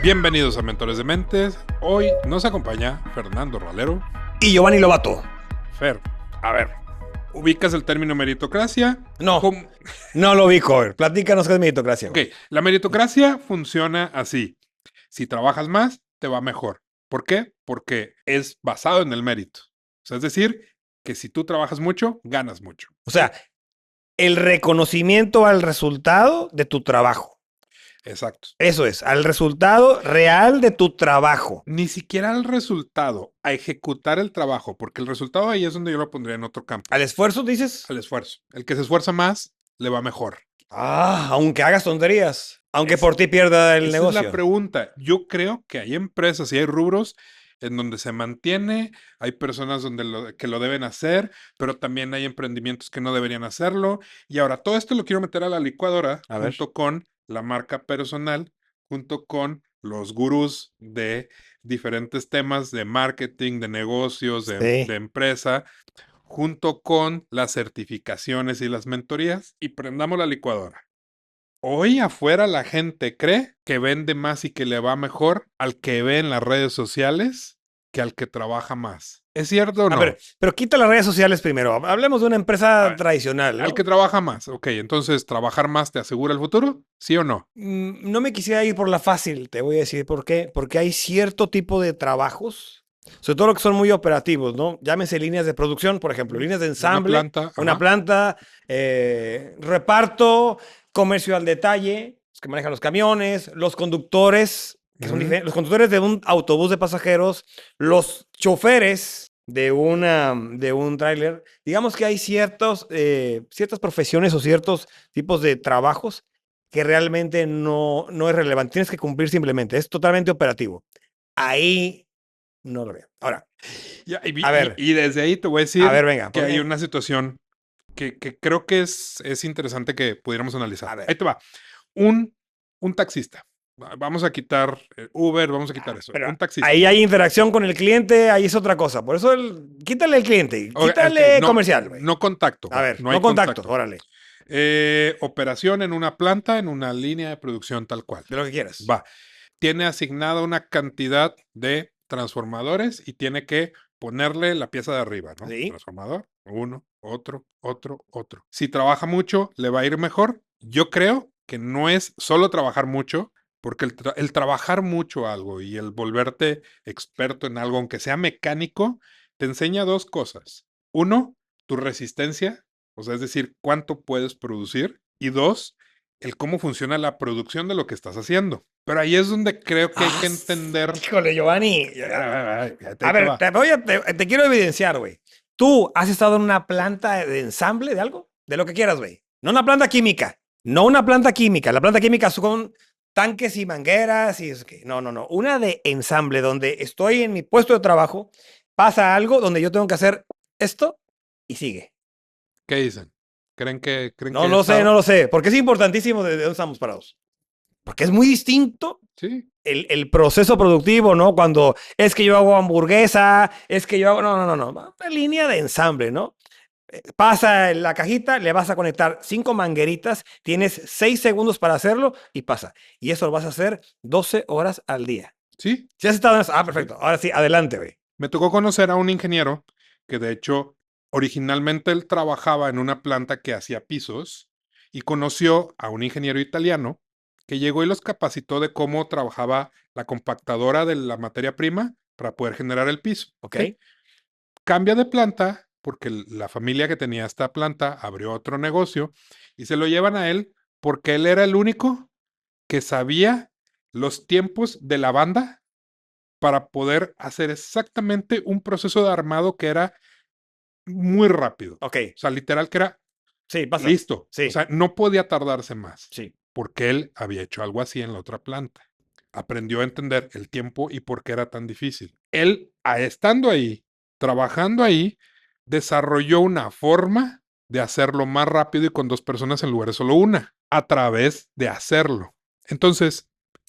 Bienvenidos a Mentores de Mentes. Hoy nos acompaña Fernando Ralero. Y Giovanni Lobato. Fer, a ver, ¿ubicas el término meritocracia? No, ¿Cómo? no lo ubico. A ver, platícanos qué es meritocracia. Ok, la meritocracia funciona así. Si trabajas más, te va mejor. ¿Por qué? Porque es basado en el mérito. O sea, es decir, que si tú trabajas mucho, ganas mucho. O sea, el reconocimiento al resultado de tu trabajo. Exacto. Eso es, al resultado real de tu trabajo. Ni siquiera al resultado, a ejecutar el trabajo, porque el resultado ahí es donde yo lo pondría en otro campo. ¿Al esfuerzo dices? Al esfuerzo. El que se esfuerza más, le va mejor. Aunque hagas tonterías. Aunque Es- por ti pierda el Esa negocio. es la pregunta. Yo creo que hay empresas y hay rubros en donde se mantiene, hay personas que lo deben hacer, pero también hay emprendimientos que no deberían hacerlo. Y ahora todo esto lo quiero meter a la licuadora A ver. junto con la marca personal, junto con los gurús de diferentes temas de marketing, de negocios, de Sí. empresa, junto con las certificaciones y las mentorías, y prendamos la licuadora. Hoy afuera la gente cree que vende más y que le va mejor al que ve en las redes sociales que al que trabaja más. ¿Es cierto o A no? ver, pero quita las redes sociales primero. Hablemos de una A empresa ver, tradicional, ¿no? al que trabaja más. Ok, entonces, ¿trabajar más te asegura el futuro? ¿Sí o no? No me quisiera ir por la fácil, te voy a decir por qué. Porque hay cierto tipo de trabajos, sobre todo los que son muy operativos, ¿no? Llámese líneas de producción, por ejemplo, líneas de Una ensamble, planta, una ajá. planta, reparto, comercio al detalle, los que manejan los camiones, los conductores, que son Ujú. los conductores de un autobús de pasajeros, los choferes de un tráiler. Digamos que hay ciertas profesiones o ciertos tipos de trabajos que realmente no es relevante. Tienes que cumplir simplemente. Es totalmente operativo. Ahí no lo veo. Ahora, Ya, a ver, y desde ahí te voy a a decir ver, venga. que hay una situación que creo que es interesante que pudiéramos analizar. A ver. Ahí te va. Un taxista. Vamos a quitar Uber, vamos a quitar eso. Pero Un taxista. ahí hay interacción con el cliente, ahí es otra cosa. Por eso quítale el cliente, Ok, quítale no, comercial, güey. no contacto, A va, ver, no hay no contacto, contacto. órale, Operación en una planta, en una línea de producción tal cual. de lo que quieras. Va. Tiene asignada una cantidad de transformadores y tiene que ponerle la pieza de arriba, ¿no? Sí. Transformador, uno, otro, otro, otro. Si trabaja mucho, le va a ir mejor. Yo creo que no es solo trabajar mucho, porque el trabajar mucho algo y el volverte experto en algo, aunque sea mecánico, te enseña dos cosas. Uno, tu resistencia, o sea, es decir, cuánto puedes producir. Y dos, el cómo funciona la producción de lo que estás haciendo. Pero ahí es donde creo que hay que entender. Híjole, Giovanni. Ahí te va. Te quiero evidenciar, güey. ¿Tú has estado en una planta de ensamble de algo? De lo que quieras, güey. No una planta química. No una planta química. La planta química son tanques y mangueras y no, no, no. Una de ensamble donde estoy en mi puesto de trabajo, pasa algo donde yo tengo que hacer esto y sigue. ¿Qué dicen? ¿Creen No que he lo sé, estado? no lo sé. Porque es importantísimo de dónde estamos parados. Porque es muy distinto Sí. el proceso productivo, ¿no? Cuando es que yo hago hamburguesa, es que yo hago. No, no, no, no. Una línea de ensamble, ¿no? Pasa en la cajita, le vas a conectar 5 mangueritas, tienes 6 segundos para hacerlo y pasa. Y eso lo vas a hacer 12 horas al día. Sí. Si has estado en eso. Sí. Perfecto. Ahora sí, adelante, güey. Me tocó conocer a un ingeniero que de hecho originalmente él trabajaba en una planta que hacía pisos y conoció a un ingeniero italiano que llegó y los capacitó de cómo trabajaba la compactadora de la materia prima para poder generar el piso. Ok. ¿Sí? Cambia de planta porque la familia que tenía esta planta abrió otro negocio y se lo llevan a él porque él era el único que sabía los tiempos de la banda para poder hacer exactamente un proceso de armado que era muy rápido. Ok. O sea, literal que era Sí, pasa. listo. Sí. O sea, no podía tardarse más Sí. porque él había hecho algo así en la otra planta. Aprendió a entender el tiempo y por qué era tan difícil. Él, estando ahí, trabajando ahí, desarrolló una forma de hacerlo más rápido y con dos personas en lugar de solo una, a través de hacerlo. Entonces,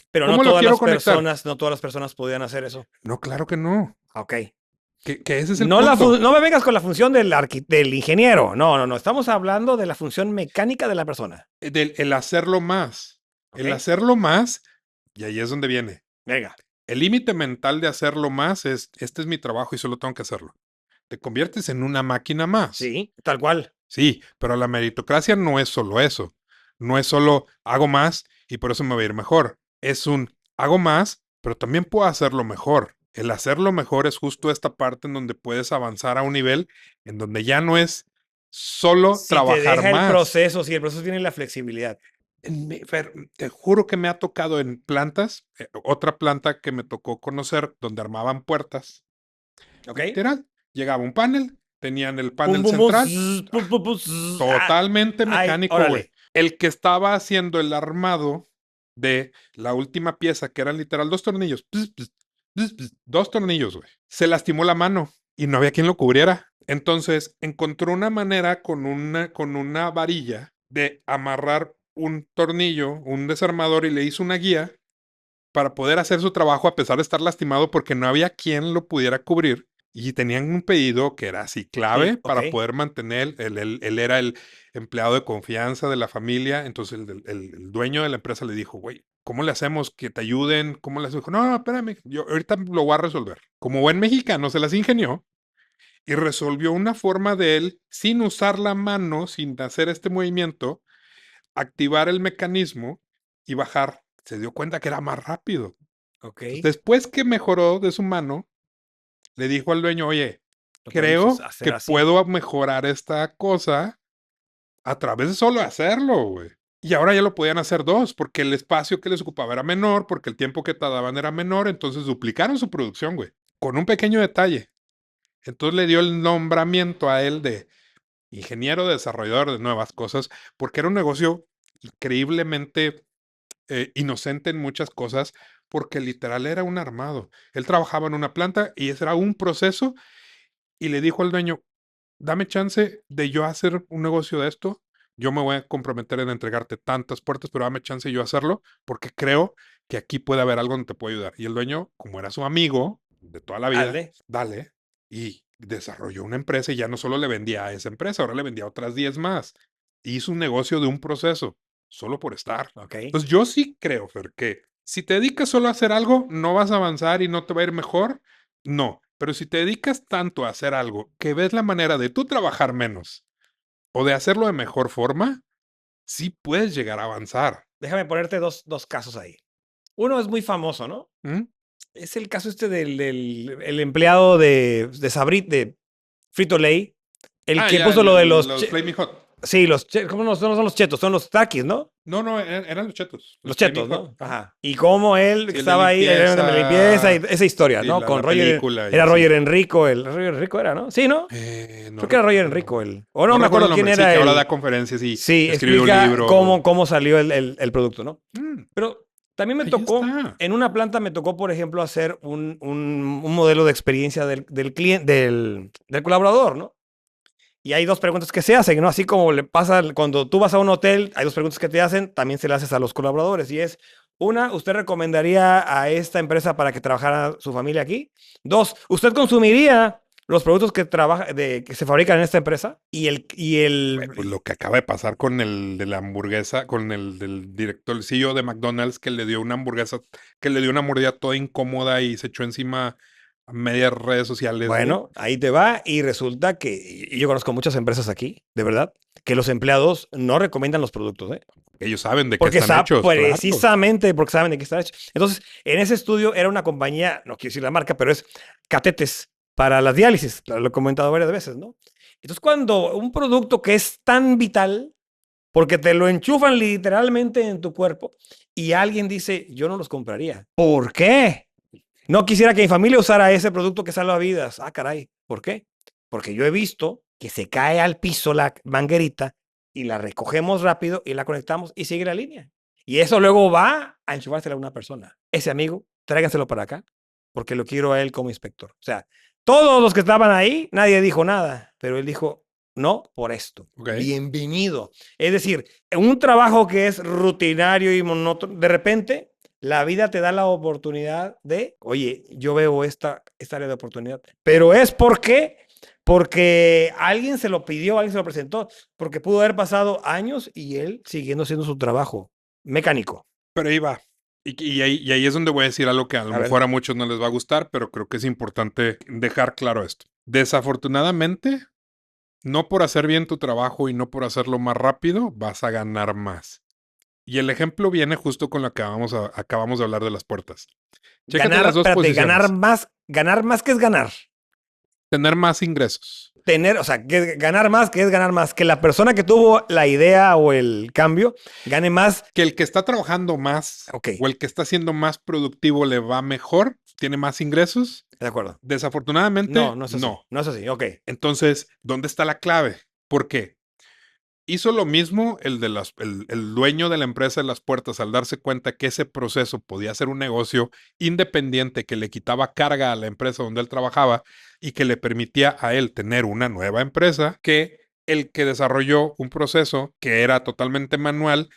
Pero ¿cómo lo quiero conectar? no todas las personas podían hacer eso. No, claro que no. Ok. Que ese es el punto. No me vengas con la función del ingeniero. No, no, no. Estamos hablando de la función mecánica de la persona. El hacerlo más. Ok. El hacerlo más, y ahí es donde viene. Venga. El límite mental de hacerlo más es, este es mi trabajo y solo tengo que hacerlo. Te conviertes en una máquina más. Sí, tal cual. Sí, pero la meritocracia no es solo eso. No es solo hago más y por eso me va a ir mejor. Es un hago más, pero también puedo hacerlo mejor. El hacerlo mejor es justo esta parte en donde puedes avanzar a un nivel en donde ya no es solo Si te trabajar deja el más. proceso, si el proceso tiene la flexibilidad. Fer, te juro que me ha tocado en plantas, otra planta que me tocó conocer donde armaban puertas. ¿Ok? Literal, llegaba un panel, tenían el Pum, panel pum, pum, central, zzz, pum, pum, pum, zzz. Ah, totalmente ay, mecánico, güey. órale. El que estaba haciendo el armado de la última pieza, que eran literal 2 tornillos, ps, ps, ps, ps, 2 tornillos, güey. Se lastimó la mano y no había quien lo cubriera. Entonces encontró una manera con una varilla de amarrar un tornillo, un desarmador, y le hizo una guía para poder hacer su trabajo a pesar de estar lastimado porque no había quien lo pudiera cubrir. Y tenían un pedido que era así clave Sí, ok. para poder mantener, él era el empleado de confianza de la familia, entonces el dueño de la empresa le dijo, güey, ¿cómo le hacemos que te ayuden? ¿Cómo le hacemos? Dijo, no, no, espérame, yo ahorita lo voy a resolver. Como buen mexicano se las ingenió y resolvió una forma de él, sin usar la mano, sin hacer este movimiento, activar el mecanismo y bajar. Se dio cuenta que era más rápido. Ok. Entonces, después que mejoró de su mano, le dijo al dueño, oye, Lo podemos creo hacer que así. puedo mejorar esta cosa a través de solo hacerlo, güey. Y ahora ya lo podían hacer dos, porque el espacio que les ocupaba era menor, porque el tiempo que tardaban era menor, entonces duplicaron su producción, güey, con un pequeño detalle. Entonces le dio el nombramiento a él de ingeniero desarrollador de nuevas cosas, porque era un negocio increíblemente inocente en muchas cosas, porque literal era un armado. Él trabajaba en una planta y ese era un proceso y le dijo al dueño, dame chance de yo hacer un negocio de esto. Yo me voy a comprometer en entregarte tantas puertas, pero dame chance de yo hacerlo porque creo que aquí puede haber algo donde te puedo ayudar. Y el dueño, como era su amigo de toda la vida, Dale. dale. Y desarrolló una empresa y ya no solo le vendía a esa empresa, ahora le vendía a otras 10 más. Hizo un negocio de un proceso, solo por estar. Ok. Entonces yo sí creo, Fer, que si te dedicas solo a hacer algo, no vas a avanzar y no te va a ir mejor. No, pero si te dedicas tanto a hacer algo que ves la manera de tú trabajar menos o de hacerlo de mejor forma, sí puedes llegar a avanzar. Déjame ponerte dos casos ahí. Uno es muy famoso, ¿no? ¿Mm? Es el caso este del el empleado de Sabrit, de Frito-Lay, el Ah, que ya, puso lo de los Flaming Hot. sí, ¿cómo no son los chetos? Son los Takis, ¿no? No, no, eran Los los Flaming chetos, Hot. ¿no? Ajá. Y cómo él Sí, el de estaba ahí, el de la limpieza y limpieza, esa historia, sí, ¿no? Con la Roger, película y era así. Roger Enrico, Roger Enrico era, ¿no? Sí, ¿no? No Creo que era Roger recuerdo. Enrico, o no No me recuerdo acuerdo el quién nombre. Sí, era que ahora da conferencias y sí, escribió un explica libro. cómo salió el producto, ¿no? Mm, Pero también me ahí tocó, está. en una planta me tocó, por ejemplo, hacer un modelo de experiencia del cliente, del colaborador, ¿no? Y hay dos preguntas que se hacen, ¿no? Así como le pasa cuando tú vas a un hotel, hay dos preguntas que te hacen, también se le haces a los colaboradores. Y es, una, ¿usted recomendaría a esta empresa para que trabajara su familia aquí? Dos, ¿usted consumiría los productos que se fabrican en esta empresa? Güey, pues lo que acaba de pasar con el de la hamburguesa, con el del director, el CEO de McDonald's, que le dio una hamburguesa, que le dio una mordida toda incómoda y se echó encima a medias redes sociales, güey. Bueno, ahí te va y resulta que y yo conozco muchas empresas aquí, de verdad, que los empleados no recomiendan los productos, ¿eh? Ellos saben de qué Porque están está hechos, claro. precisamente porque saben de qué están hechos. Entonces, en ese estudio era una compañía, no quiero decir la marca, pero es catéteres para las diálisis, lo he comentado varias veces, ¿no? Entonces, cuando un producto que es tan vital, porque te lo enchufan literalmente en tu cuerpo y alguien dice, yo no los compraría. ¿Por qué? No quisiera que mi familia usara ese producto que salva vidas. Ah, caray. ¿Por qué? Porque yo he visto que se cae al piso la manguerita y la recogemos rápido y la conectamos y sigue la línea. Y eso luego va a enchufársela a una persona. Ese amigo, tráiganselo para acá porque lo quiero a él como inspector. O sea, todos los que estaban ahí, nadie dijo nada, pero él dijo, no por esto. Ok. Bienvenido. Es decir, un trabajo que es rutinario y monótono, de repente la vida te da la oportunidad de, oye, yo veo esta área de oportunidad, pero es porque alguien se lo pidió, alguien se lo presentó, porque pudo haber pasado años y él siguiendo haciendo su trabajo mecánico. Pero ahí va. Y ahí es donde voy a decir algo que a lo A mejor ver, a muchos no les va a gustar, pero creo que es importante dejar claro esto. Desafortunadamente, no por hacer bien tu trabajo y no por hacerlo más rápido, vas a ganar más. Y el ejemplo viene justo con lo que acabamos de hablar de las puertas. Chécate ganar, las dos espérate, posiciones. ganar más que es ganar. Tener más ingresos. Tener, o sea, ganar más, que es ganar más. Que la persona que tuvo la idea o el cambio gane más. Que el que está trabajando más Ok, o el que está siendo más productivo le va mejor, tiene más ingresos. de acuerdo. No, Desafortunadamente, no es así. no. No es así. Ok. Entonces, ¿dónde está la clave? ¿Por qué? Hizo lo mismo el dueño de la empresa de las puertas al darse cuenta que ese proceso podía ser un negocio independiente que le quitaba carga a la empresa donde él trabajaba y que le permitía a él tener una nueva empresa que el que desarrolló un proceso que era totalmente manual,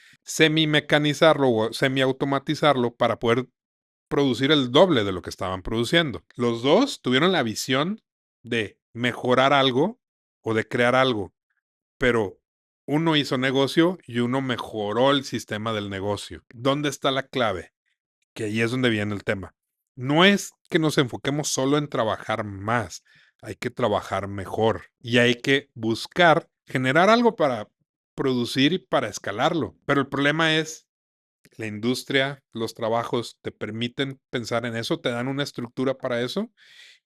semi-mecanizarlo o semi-automatizarlo para poder producir el doble de lo que estaban produciendo. Los dos tuvieron la visión de mejorar algo o de crear algo, pero uno hizo negocio y uno mejoró el sistema del negocio. ¿Dónde está la clave? Que ahí es donde viene el tema. No es que nos enfoquemos solo en trabajar más, hay que trabajar mejor y hay que buscar generar algo para producir y para escalarlo. Pero el problema es la industria, los trabajos te permiten pensar en eso, te dan una estructura para eso.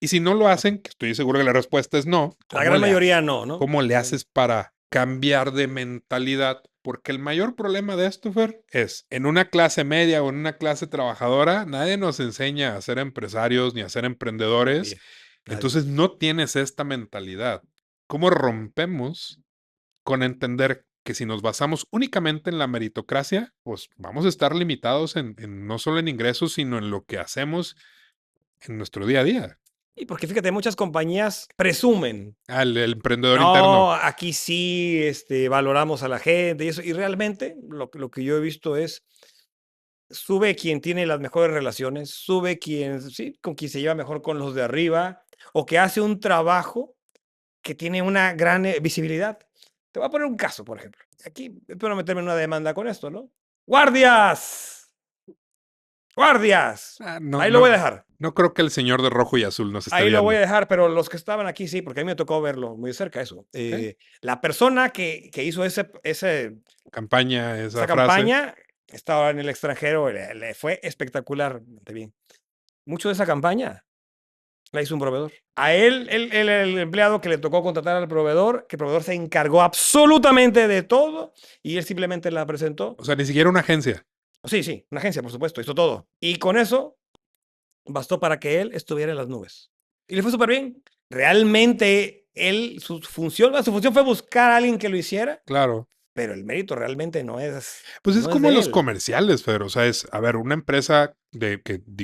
Y si no lo hacen, que estoy seguro que la respuesta es no, La gran mayoría no, ¿no? ¿cómo le haces para cambiar de mentalidad? Porque el mayor problema de esto, Fer, es en una clase media o en una clase trabajadora, nadie nos enseña a ser empresarios ni a ser emprendedores. Nadie. Nadie. Entonces no tienes esta mentalidad. ¿Cómo rompemos con entender que si nos basamos únicamente en la meritocracia, pues vamos a estar limitados no solo en ingresos, sino en lo que hacemos en nuestro día a día? Y porque fíjate, muchas compañías presumen. El emprendedor interno. No, aquí sí valoramos a la gente y eso. Y realmente lo que yo he visto es, sube quien tiene las mejores relaciones, sube quien, sí, con quien se lleva mejor con los de arriba o que hace un trabajo que tiene una gran visibilidad. Te voy a poner un caso, por ejemplo. Aquí espero meterme en una demanda con esto, ¿no? ¡Guardias! ¡Guardias! No, Ahí lo voy a no, dejar. no creo que el señor de rojo y azul nos esté Ahí lo voy a viendo. dejar, pero los que estaban aquí sí, porque a mí me tocó verlo muy de cerca eso. ¿Ok? La persona que hizo Campaña, esa esa frase. campaña estaba en el extranjero, le fue espectacularmente bien. Mucho de esa campaña la hizo un proveedor. A él, el empleado que le tocó contratar al proveedor, que el proveedor se encargó absolutamente de todo y él simplemente la presentó. O sea, ni siquiera una agencia. Sí, sí, una agencia, por supuesto, hizo todo. Y con eso bastó para que él estuviera en las nubes. Y le fue súper bien. Realmente, él, su función fue buscar a alguien que lo hiciera, Claro. pero el mérito realmente Pues es no es como de los él. comerciales, Fer. O sea, a ver, una empresa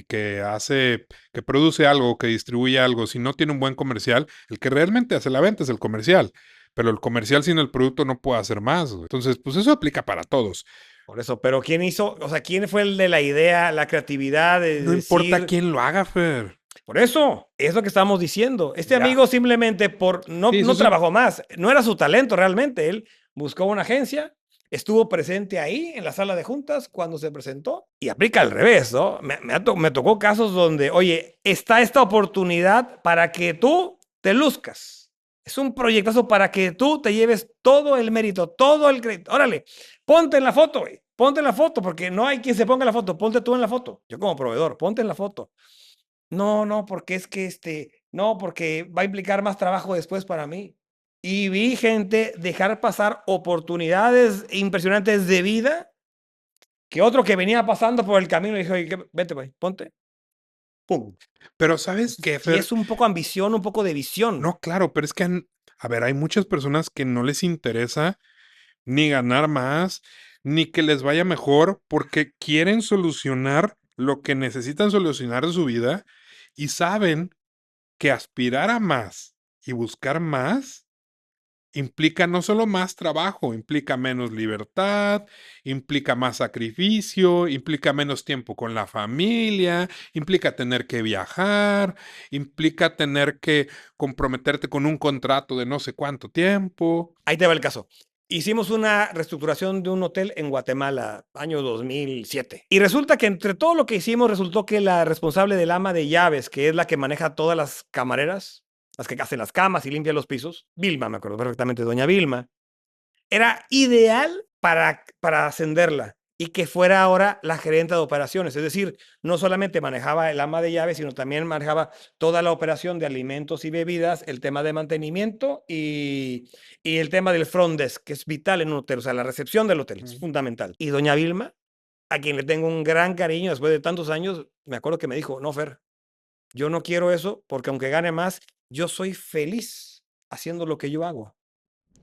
que hace, que produce algo, que distribuye algo, si no tiene un buen comercial, el que realmente hace la venta es el comercial. Pero el comercial sin el producto no puede hacer más, güey. Entonces, pues eso aplica para todos. Por eso, pero ¿quién hizo? O sea, ¿quién fue el de la idea, la creatividad de No importa decir? quién lo haga, Fer. Por eso, es lo que estamos diciendo. Este Ya. amigo simplemente Sí, eso no sí. trabajó más, no era su talento realmente. Él buscó una agencia, estuvo presente ahí en la sala de juntas cuando se presentó y aplica al revés, ¿no? Me tocó casos donde, oye, está esta oportunidad para que tú te luzcas. Es un proyectazo para que tú te lleves todo el mérito, todo el crédito. Órale, ponte en la foto, güey. Ponte en la foto, porque no hay quien se ponga en la foto. Ponte tú en la foto. Yo como proveedor, ponte en la foto. No, no, porque es que no, porque va a implicar más trabajo después para mí. Y vi gente dejar pasar oportunidades impresionantes de vida que otro que venía pasando por el camino le dijo, "Oye, vete, güey, ponte. Pum. Pero ¿sabes qué, Y Fer? es un poco ambición, un poco de visión. No, claro, pero es que, a ver, hay muchas personas que no les interesa ni ganar más, ni que les vaya mejor, porque quieren solucionar lo que necesitan solucionar de su vida y saben que aspirar a más y buscar más implica no solo más trabajo, implica menos libertad, implica más sacrificio, implica menos tiempo con la familia, implica tener que viajar, implica tener que comprometerte con un contrato de no sé cuánto tiempo. Ahí te va el caso. Hicimos una reestructuración de un hotel en Guatemala, año 2007. Y resulta que entre todo lo que hicimos, resultó que la responsable del ama de llaves, que es la que maneja todas las camareras, las que hacen las camas y limpian los pisos, Vilma, me acuerdo perfectamente, doña Vilma, era ideal para ascenderla y que fuera ahora la gerente de operaciones. Es decir, no solamente manejaba el ama de llaves, sino también manejaba toda la operación de alimentos y bebidas, el tema de mantenimiento y el tema del front desk, que es vital en un hotel, o sea, la recepción del hotel, es fundamental. Y doña Vilma, a quien le tengo un gran cariño después de tantos años, me acuerdo que me dijo, no, Fer, yo no quiero eso porque aunque gane más, yo soy feliz haciendo lo que yo hago.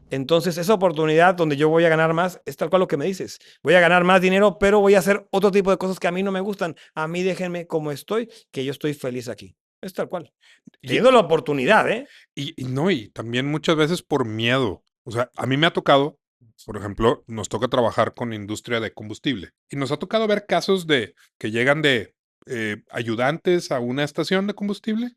Entonces, esa oportunidad donde yo voy a ganar más es tal cual lo que me dices. Voy a ganar más dinero, pero voy a hacer otro tipo de cosas que a mí no me gustan. A mí déjenme como estoy, que yo estoy feliz aquí. Es tal cual. Y, Teniendo la oportunidad, ¿eh? y no, y también muchas veces por miedo. O sea, a mí me ha tocado, por ejemplo, nos toca trabajar con industria de combustible y nos ha tocado ver casos de que llegan de ayudantes a una estación de combustible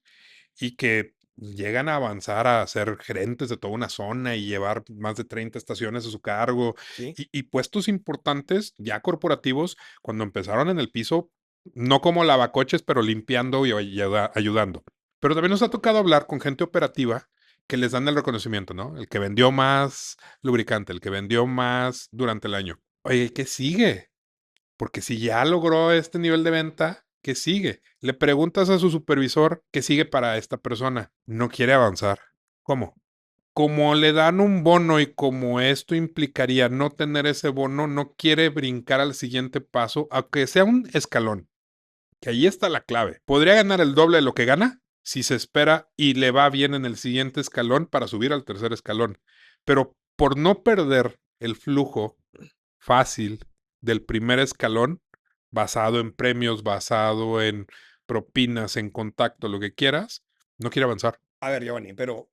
y que llegan a avanzar a ser gerentes de toda una zona y llevar más de 30 estaciones a su cargo Sí. y puestos importantes ya corporativos cuando empezaron en el piso, no como lavacoches, pero limpiando y ayudando. Pero también nos ha tocado hablar con gente operativa que les dan el reconocimiento, ¿no? El que vendió más lubricante, el que vendió más durante el año. Oye, ¿qué sigue? Porque si ya logró este nivel de venta, ¿qué sigue? Le preguntas a su supervisor qué sigue para esta persona. No quiere avanzar. ¿Cómo? Como le dan un bono y como esto implicaría no tener ese bono, no quiere brincar al siguiente paso, aunque sea un escalón. Que ahí está la clave. Podría ganar el doble de lo que gana si se espera y le va bien en el siguiente escalón para subir al tercer escalón. Pero por no perder el flujo fácil del primer escalón, basado en premios, basado en propinas, en contacto, lo que quieras, no quiere avanzar. A ver, Giovanni, pero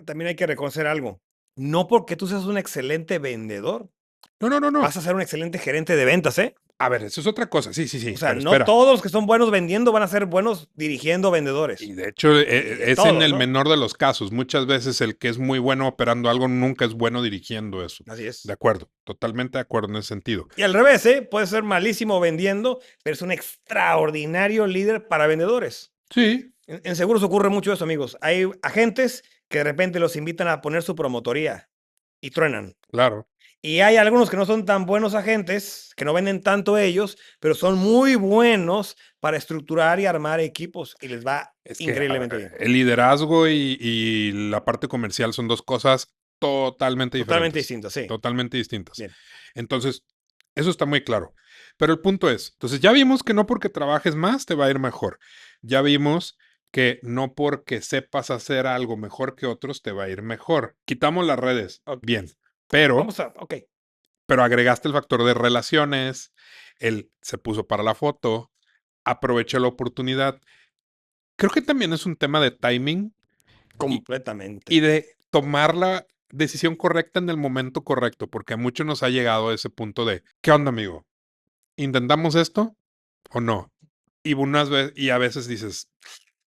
también hay que reconocer algo. No porque tú seas un excelente vendedor, No, no, no, no. vas a ser un excelente gerente de ventas, ¿eh? A ver, eso es otra cosa. Sí, sí, O sí, sea, pero no espera. todos los que son buenos vendiendo van a ser buenos dirigiendo vendedores. Y de hecho, es en Todos, el ¿no? menor de los casos. Muchas veces el que es muy bueno operando algo nunca es bueno dirigiendo eso. Así De es. acuerdo, totalmente de acuerdo en ese sentido. Y al revés, ¿eh? Puede ser malísimo vendiendo, pero es un extraordinario líder para vendedores. Sí, En seguros ocurre mucho eso, amigos. Hay agentes que de repente los invitan a poner su promotoría y truenan. claro. Y hay algunos que no son tan buenos agentes, que no venden tanto ellos, pero son muy buenos para estructurar y armar equipos y les va Es que increíblemente bien. el liderazgo y la parte comercial son dos cosas totalmente Totalmente diferentes, distinto, sí. totalmente distintas. Bien. Entonces, eso está muy claro. Pero el punto es, entonces ya vimos que no porque trabajes más te va a ir mejor. Ya vimos que no porque sepas hacer algo mejor que otros te va a ir mejor. Quitamos las redes, Ok. bien, pero, Vamos a, ok. pero agregaste el factor de relaciones, él se puso para la foto, aprovechó la oportunidad. Creo que también es un tema de timing y Completamente. de tomar la decisión correcta en el momento correcto, porque a muchos nos ha llegado a ese punto de, ¿qué onda, amigo? ¿Intentamos esto o no? Y a veces dices,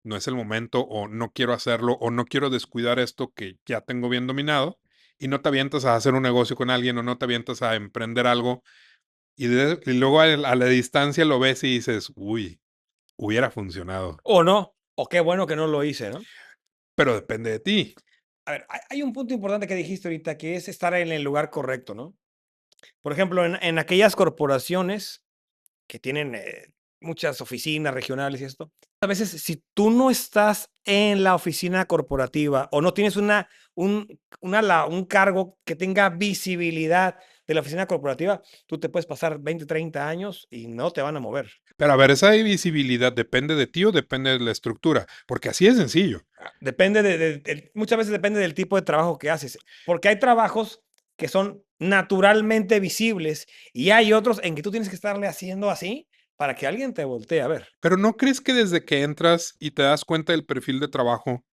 no es el momento o no quiero hacerlo o no quiero descuidar esto que ya tengo bien dominado y no te avientas a hacer un negocio con alguien o no te avientas a emprender algo y luego a la distancia lo ves y dices, uy, hubiera funcionado, O no, o qué bueno que no lo hice, ¿no? pero depende de ti. A ver, hay un punto importante que dijiste ahorita, que es estar en el lugar correcto, ¿no? Por ejemplo, en aquellas corporaciones que tienen muchas oficinas regionales y esto, a veces si tú no estás en la oficina corporativa o no tienes un cargo que tenga visibilidad de la oficina corporativa, tú te puedes pasar 20, 30 años y no te van a mover. Pero a ver, esa visibilidad depende de ti o depende de la estructura, porque así es sencillo. Depende muchas veces depende del tipo de trabajo que haces, porque hay trabajos que son naturalmente visibles y hay otros en que tú tienes que estarle haciendo así para que alguien te voltee a ver. Pero ¿no crees que desde que entras y te das cuenta del perfil de trabajo,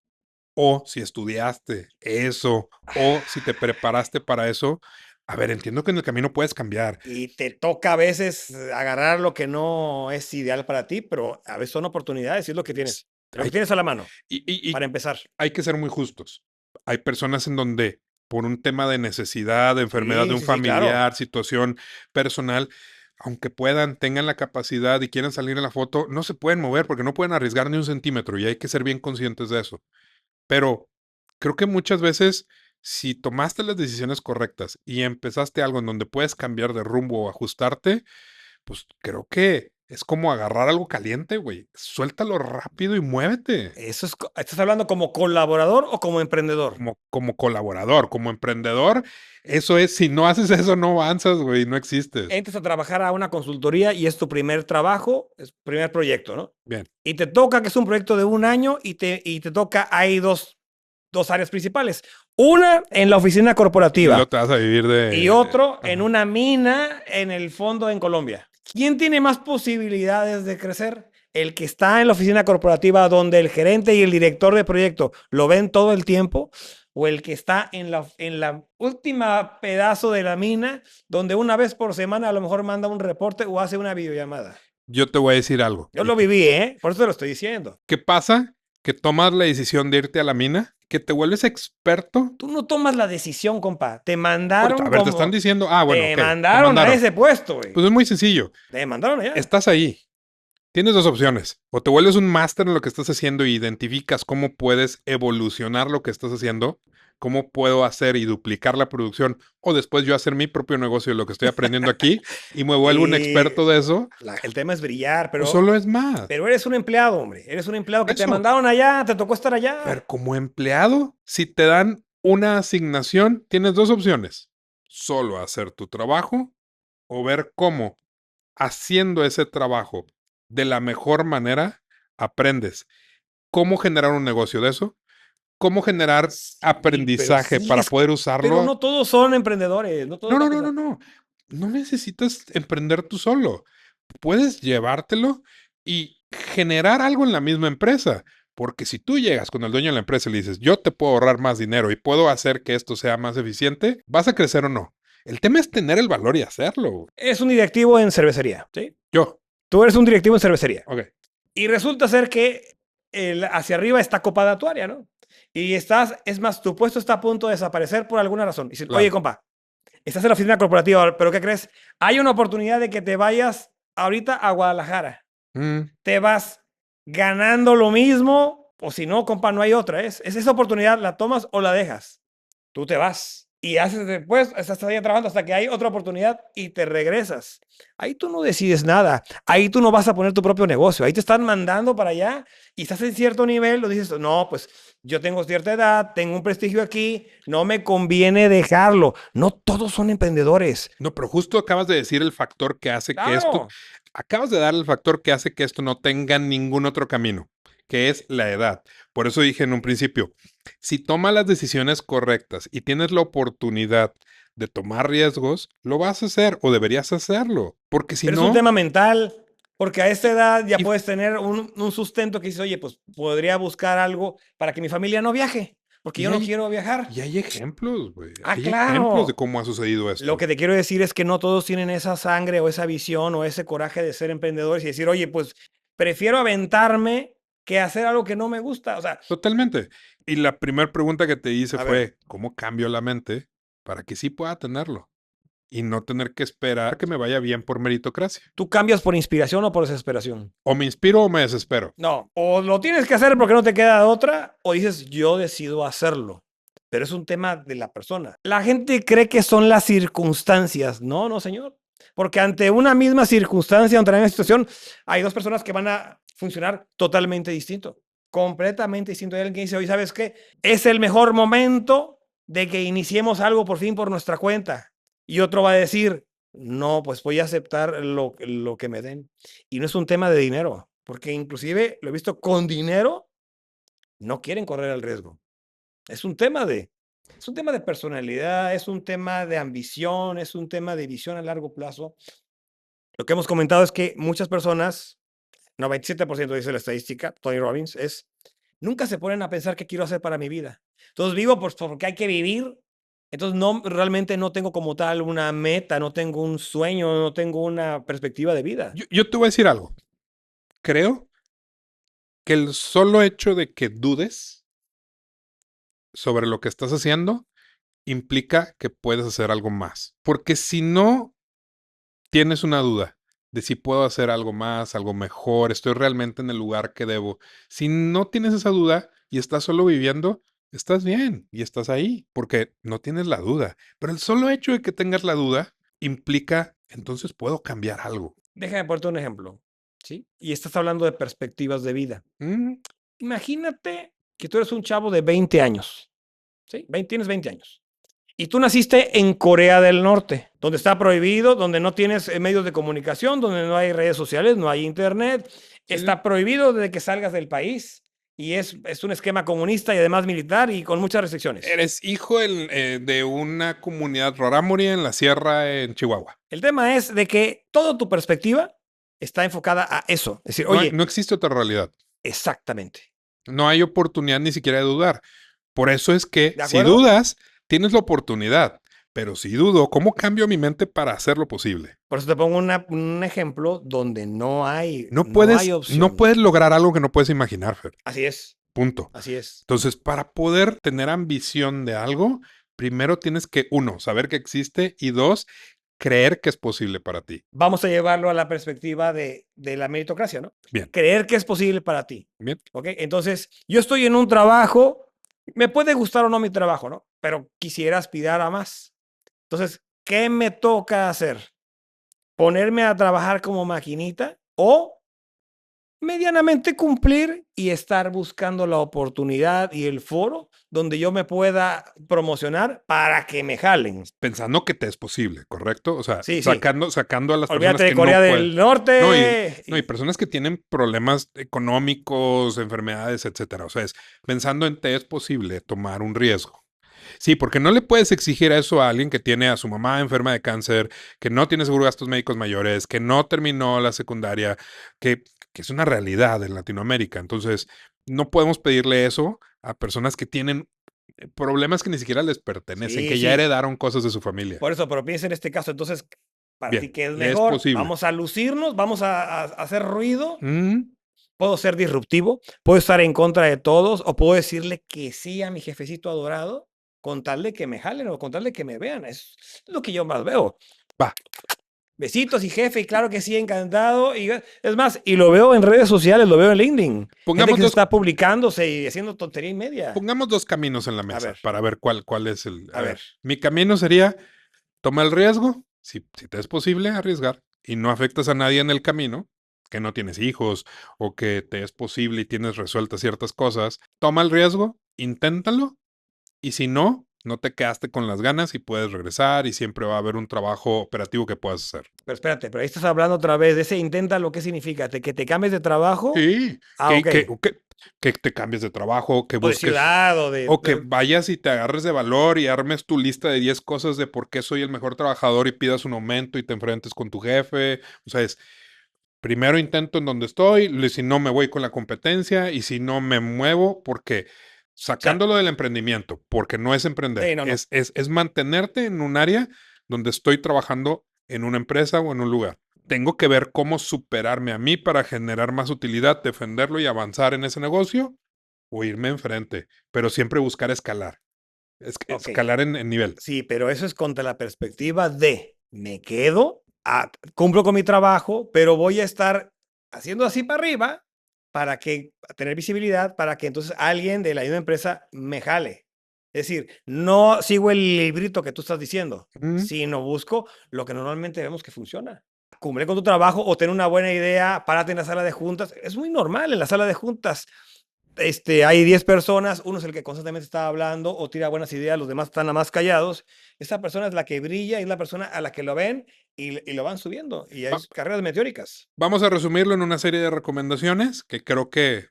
o si estudiaste eso, o si te preparaste para eso, a ver, entiendo que en el camino puedes cambiar. Y te toca a veces agarrar lo que no es ideal para ti, pero a veces son oportunidades y es S- lo que Hay, tienes a la mano y para empezar. hay que ser muy justos. Hay personas en donde por un tema de necesidad, de enfermedad de Sí, un sí, sí, claro. familiar, situación personal, aunque puedan, tengan la capacidad y quieran salir en la foto, no se pueden mover porque no pueden arriesgar ni un centímetro y hay que ser bien conscientes de eso. Pero creo que muchas veces, si tomaste las decisiones correctas y empezaste algo en donde puedes cambiar de rumbo o ajustarte, pues creo que es como agarrar algo caliente, güey. Suéltalo rápido y muévete. Eso es, ¿estás hablando como colaborador o como emprendedor? Como colaborador, como emprendedor, eso es, si no haces eso, no avanzas, güey, no existes. Entras a trabajar a una consultoría y es tu primer trabajo, es tu primer proyecto, ¿no? Bien. Y te toca que es un proyecto de un año y te toca, hay dos áreas principales. Una en la oficina Y corporativa lo te vas a vivir y de... otro en Ajá. una mina en el fondo en Colombia. ¿Quién tiene más posibilidades de crecer? El que está en la oficina corporativa donde el gerente y el director de proyecto lo ven todo el tiempo, o el que está en la última pedazo de la mina donde una vez por semana a lo mejor manda un reporte o hace una videollamada. Yo te voy a decir algo. Yo lo viví, ¿eh? Por eso te lo estoy diciendo. ¿Qué pasa? Que tomas la decisión de irte a la mina, que te vuelves experto. Tú no tomas la decisión, compa. A ver, te están diciendo, bueno, Te ok, te mandaron a mandaron. ese puesto, güey. Pues es muy sencillo. Te mandaron allá. Estás ahí. Tienes dos opciones. O te vuelves un máster en lo que estás haciendo y identificas cómo puedes evolucionar lo que estás haciendo, cómo puedo hacer y duplicar la producción, o después yo hacer mi propio negocio de lo que estoy aprendiendo aquí y me vuelvo un Y experto de eso, el tema es brillar, o solo es más. pero eres un empleado, hombre. Eres un empleado Por que te eso, mandaron allá, te tocó estar pero allá. como empleado, si te dan una asignación, tienes dos opciones. Solo hacer tu trabajo o ver cómo haciendo ese trabajo de la mejor manera aprendes cómo generar un negocio de eso, cómo generar aprendizaje Sí, para poder pero usarlo. no todos son emprendedores, no todos No, van no, a no, pensar. no, no. No necesitas emprender tú solo. Puedes llevártelo y generar algo en la misma empresa. Porque si tú llegas con el dueño de la empresa y le dices, yo te puedo ahorrar más dinero y puedo hacer que esto sea más eficiente, ¿vas a crecer o no? El tema es tener el valor y hacerlo. Es un directivo en cervecería, ¿sí? Yo, Tú eres un directivo en cervecería. ok, Y resulta ser que hacia arriba está copada tu área, ¿no? Y estás, es más, tu puesto está a punto de desaparecer por alguna razón. Y dicen, oye, claro. compa, estás en la oficina corporativa, pero ¿qué crees? Hay una oportunidad de que te vayas ahorita a Guadalajara. Mm, Te vas ganando lo mismo, o si no, compa, no hay otra. Es esa oportunidad, la tomas o la dejas. Tú te vas y haces después, estás ahí trabajando hasta que hay otra oportunidad y te regresas. Ahí tú no decides nada. Ahí tú no vas a poner tu propio negocio. Ahí te están mandando para allá y estás en cierto nivel. Lo dices, no, pues yo tengo cierta edad, tengo un prestigio aquí, no me conviene dejarlo. No todos son emprendedores. no, pero justo acabas de decir el factor que hace que esto, Claro. acabas de dar el factor que hace que esto no tenga ningún otro camino, que es la edad. Por eso dije en un principio, si tomas las decisiones correctas y tienes la oportunidad de tomar riesgos, lo vas a hacer o deberías hacerlo, porque si Pero es un no, tema mental, porque a esta edad ya y, puedes tener un sustento que dices, oye, pues podría buscar algo para que mi familia no viaje, porque y yo no hay, quiero viajar. y hay ejemplos, güey, Ah, hay ejemplos de claro. cómo ha sucedido Lo esto. que te quiero decir es que no todos tienen esa sangre o esa visión o ese coraje de ser emprendedores y decir, oye, pues prefiero aventarme que hacer algo que no me gusta. O sea, Totalmente. Y la primera pregunta que te hice a ver, fue, ¿cómo cambio la mente para que sí pueda tenerlo? Y no tener que esperar que me vaya bien por meritocracia. ¿tú cambias por inspiración o por desesperación? O me inspiro o me desespero. No, o lo tienes que hacer porque no te queda otra, o dices, yo decido hacerlo. Pero es un tema de la persona. La gente cree que son las circunstancias. No, no, señor. Porque ante una misma circunstancia, ante una misma situación, hay dos personas que van a funcionar totalmente distinto. Completamente distinto. Hay alguien que dice, oye, ¿sabes qué? Es el mejor momento de que iniciemos algo por fin por nuestra cuenta. Y otro va a decir, no, pues voy a aceptar lo que me den. Y no es un tema de dinero, porque inclusive lo he visto con dinero, no quieren correr el riesgo. Es un tema es un tema de personalidad, es un tema de ambición, es un tema de visión a largo plazo. Lo que hemos comentado es que muchas personas, 97% dice la estadística, Tony Robbins, es nunca se ponen a pensar qué quiero hacer para mi vida. Entonces vivo porque hay que vivir. Entonces no realmente no tengo como tal una meta, no tengo un sueño, no tengo una perspectiva de vida. Yo te voy a decir algo. Creo que el solo hecho de que dudes sobre lo que estás haciendo implica que puedes hacer algo más. Porque si no tienes una duda de si puedo hacer algo más, algo mejor, estoy realmente en el lugar que debo. Si no tienes esa duda y estás solo viviendo, estás bien y estás ahí porque no tienes la duda. Pero el solo hecho de que tengas la duda implica, entonces puedo cambiar algo. Déjame ponerte un ejemplo, ¿sí? Y estás hablando de perspectivas de vida. Mm, Imagínate que tú eres un chavo de 20 años, ¿sí? Tienes 20 años. Y tú naciste en Corea del Norte, donde está prohibido, donde no tienes medios de comunicación, donde no hay redes sociales, no hay internet. sí. Está prohibido desde que salgas del país y es un esquema comunista y además militar y con muchas restricciones. Eres hijo de una comunidad rarámuri en la sierra en Chihuahua. El tema es de que toda tu perspectiva está enfocada a eso. Es decir, No, oye, no existe otra realidad. exactamente. No hay oportunidad ni siquiera de dudar. Por eso es que ¿De si acuerdo? dudas, tienes la oportunidad. Pero si dudo, ¿cómo cambio mi mente para hacerlo posible? Por eso te pongo un ejemplo donde No no hay no opción. puedes lograr algo que no puedes imaginar, Fer. Así es, Punto. así es. Entonces, para poder tener ambición de algo, primero tienes que, uno, saber que existe y dos, creer que es posible para ti. Vamos a llevarlo a la perspectiva de la meritocracia, ¿no? Bien, Creer que es posible para ti, bien. ¿ok? Entonces, yo estoy en un trabajo, me puede gustar o no mi trabajo, ¿no? Pero quisiera aspirar a más. Entonces, ¿qué me toca hacer? ¿Ponerme a trabajar como maquinita o medianamente cumplir y estar buscando la oportunidad y el foro donde yo me pueda promocionar para que me jalen? Pensando que te es posible, ¿correcto? O sea, Sí, sí. sacando a las personas Olvídate de que Corea no pueden. del No, Norte. no, y personas que tienen problemas económicos, enfermedades, etcétera. O sea, es pensando en te es posible tomar un riesgo. Sí, porque no le puedes exigir eso a alguien que tiene a su mamá enferma de cáncer, que no tiene seguro de gastos médicos mayores, que no terminó la secundaria, que es una realidad en Latinoamérica. Entonces, no podemos pedirle eso a personas que tienen problemas que ni siquiera les pertenecen, Sí, que ya sí. heredaron cosas de su familia. Por eso, pero piensa en este caso. Entonces, para ti, Bien, ¿qué es le es mejor? posible. Vamos a lucirnos, vamos a hacer ruido. Mm, Puedo ser disruptivo, puedo estar en contra de todos o puedo decirle que sí a mi jefecito adorado con tal de que me jalen o con tal de que me vean. Es lo que yo más veo. va. Besitos y jefe, y claro que sí, encantado. Y es más, y lo veo en redes sociales, lo veo en LinkedIn. Gente Pongamos que se dos, está publicándose y haciendo tontería y media. pongamos dos caminos en la A mesa ver, para ver cuál es el. A a ver, ver. mi camino sería toma el riesgo, si te es posible arriesgar y no afectas a nadie en el camino, que no tienes hijos o que te es posible y tienes resueltas ciertas cosas, toma el riesgo, inténtalo y si no, no te quedaste con las ganas y puedes regresar y siempre va a haber un trabajo operativo que puedas hacer. Pero espérate, pero ahí estás hablando otra vez de ese inténtalo, ¿qué significa? ¿Que te cambies de trabajo? Sí, Ah, que, ok. que, o que te cambies de trabajo, que O de busques. ciudad, O que vayas y te agarres de valor y armes tu lista de 10 cosas de por qué soy el mejor trabajador y pidas un aumento y te enfrentes con tu jefe. O sea, es primero intento en donde estoy, si no me voy con la competencia y si no me muevo, porque O sea, sacándolo del emprendimiento, porque no es emprender, no, no. es mantenerte en un área donde estoy trabajando en una empresa o en un lugar. Tengo que ver cómo superarme a mí para generar más utilidad, defenderlo y avanzar en ese negocio o irme enfrente, pero siempre buscar escalar, Ok. escalar en nivel. Sí, pero eso es contra la perspectiva de me quedo, cumplo con mi trabajo, pero voy a estar haciendo así para arriba para que tener visibilidad, para que entonces alguien de la misma empresa me jale. Es decir, no sigo el librito que tú estás diciendo, Mm, sino busco lo que normalmente vemos que funciona. Cumple con tu trabajo o tener una buena idea, párate en la sala de juntas. Es muy normal en la sala de juntas. Hay 10 personas, uno es el que constantemente está hablando o tira buenas ideas, los demás están nada más callados. Esa persona es la que brilla y es la persona a la que lo ven y lo van subiendo. Y hay va- carreras meteóricas. Vamos a resumirlo en una serie de recomendaciones que creo que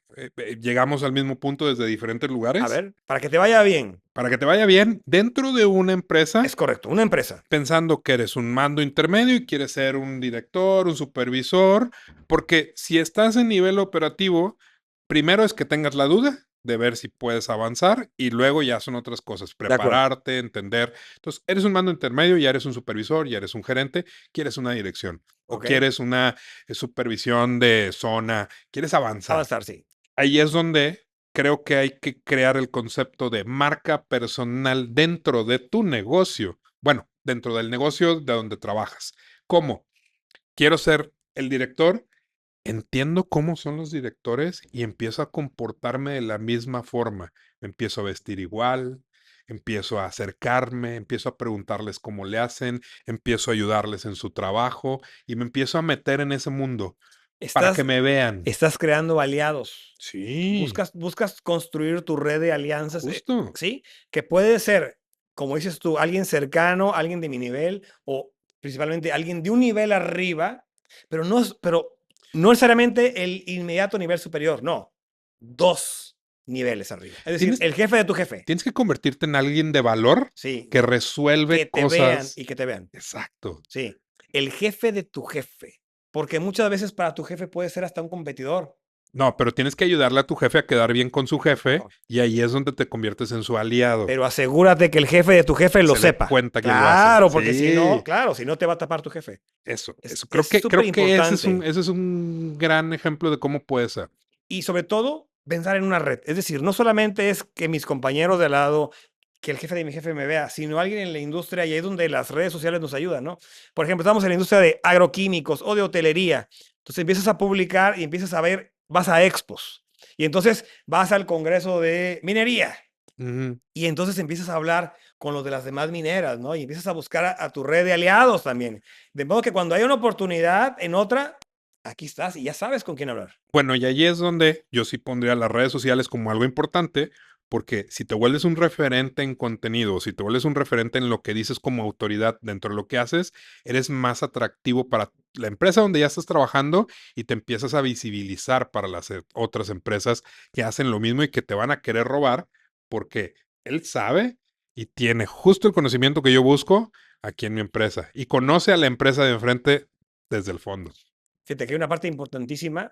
llegamos al mismo punto desde diferentes A lugares. ver, para que te vaya bien. Para que te vaya bien dentro de una empresa, Es correcto, una empresa. pensando que eres un mando intermedio y quieres ser un director, un supervisor, porque si estás en nivel operativo, primero es que tengas la duda de ver si puedes avanzar y luego ya son otras cosas, De acuerdo. prepararte, entender. Entonces, eres un mando intermedio, ya eres un supervisor, ya eres un gerente, quieres una dirección o Ok. quieres una supervisión de zona, quieres avanzar. Avanzar, sí. Ahí es donde creo que hay que crear el concepto de marca personal dentro de tu negocio. Bueno, dentro del negocio de donde trabajas. ¿Cómo? Quiero ser el director, entiendo cómo son los directores y empiezo a comportarme de la misma forma. Me empiezo a vestir igual, empiezo a acercarme, empiezo a preguntarles cómo le hacen, empiezo a ayudarles en su trabajo y me empiezo a meter en ese mundo para que Estás, me vean. estás creando aliados. Sí, Buscas construir tu red de alianzas, justo. ¿sí? Que puede ser, como dices tú, alguien cercano, alguien de mi nivel o principalmente alguien de un nivel arriba, pero no necesariamente el inmediato nivel superior, no, dos niveles arriba. Es decir, Tienes, el jefe de tu jefe, tienes que convertirte en alguien de valor sí, que que resuelve te vean cosas. y que te vean, Exacto. sí. El jefe de tu jefe, porque muchas veces para tu jefe puede ser hasta un competidor. No, pero tienes que ayudarle a tu jefe a quedar bien con su jefe Claro. y ahí es donde te conviertes en su aliado. Pero asegúrate que el jefe de tu jefe lo Se dé sepa. cuenta que lo hace. Claro, porque si no, Sí, claro, si no te va a tapar tu jefe. eso. Es súper Creo que importante. ese es un gran ejemplo de cómo puede ser. Y sobre todo, pensar en una red. Es decir, no solamente es que mis compañeros de al lado, que el jefe de mi jefe me vea, sino alguien en la industria y ahí es donde las redes sociales nos ayudan, ¿no? Por ejemplo, estamos en la industria de agroquímicos o de hotelería. Entonces empiezas a publicar y empiezas a ver, vas a expos. Y entonces vas al congreso de minería. Ujú. Y entonces empiezas a hablar con los de las demás mineras, ¿no? Y empiezas a buscar a tu red de aliados también. De modo que cuando hay una oportunidad en otra, aquí estás y ya sabes con quién hablar. Bueno, y allí es donde yo sí pondría las redes sociales como algo importante, porque si te vuelves un referente en contenido, si te vuelves un referente en lo que dices como autoridad dentro de lo que haces, eres más atractivo para la empresa donde ya estás trabajando y te empiezas a visibilizar para las otras empresas que hacen lo mismo y que te van a querer robar, porque él sabe y tiene justo el conocimiento que yo busco aquí en mi empresa y conoce a la empresa de enfrente desde el fondo. Fíjate que hay una parte importantísima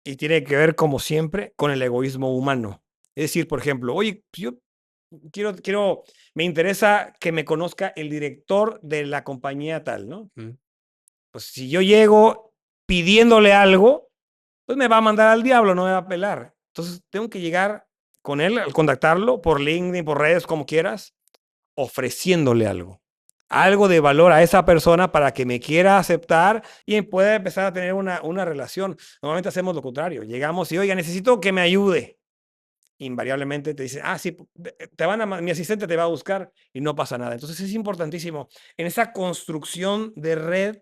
y tiene que ver, como siempre, con el egoísmo humano. Es decir, por ejemplo, oye, pues yo me interesa que me conozca el director de la compañía tal, ¿no? Mm. Pues si yo llego pidiéndole algo, pues me va a mandar al diablo, no me va a pelar. Entonces tengo que llegar con él, al contactarlo por LinkedIn, por redes, como quieras, ofreciéndole algo. Algo de valor a esa persona para que me quiera aceptar y pueda empezar a tener una relación. Normalmente hacemos lo contrario. Llegamos y, oiga, necesito que me ayude. Invariablemente te dicen, ah, sí, mi asistente te va a buscar y no pasa nada. Entonces es importantísimo en esa construcción de red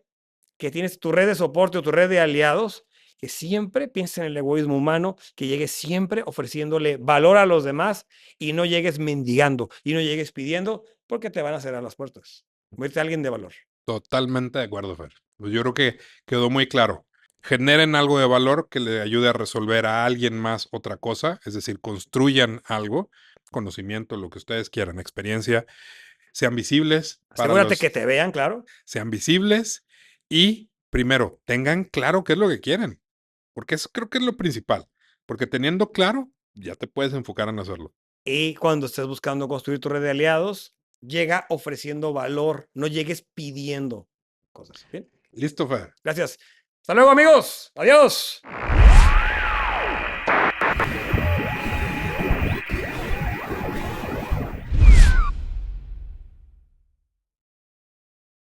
que tienes tu red de soporte o tu red de aliados, que siempre pienses en el egoísmo humano, que llegues siempre ofreciéndole valor a los demás y no llegues mendigando y no llegues pidiendo porque te van a cerrar las puertas. Vete a alguien de valor. Totalmente de acuerdo, Fer. Pues yo creo que quedó muy claro. Generen algo de valor que le ayude a resolver a alguien más otra cosa, es decir, construyan algo, conocimiento, lo que ustedes quieran, experiencia, sean visibles para Asegúrate los, que te vean, claro. sean visibles y primero, tengan claro qué es lo que quieren, porque eso creo que es lo principal, porque teniendo claro, ya te puedes enfocar en hacerlo. Y cuando estés buscando construir tu red de aliados, llega ofreciendo valor, no llegues pidiendo cosas. Bien, Listo, Fer. gracias. Hasta luego, amigos. Adiós.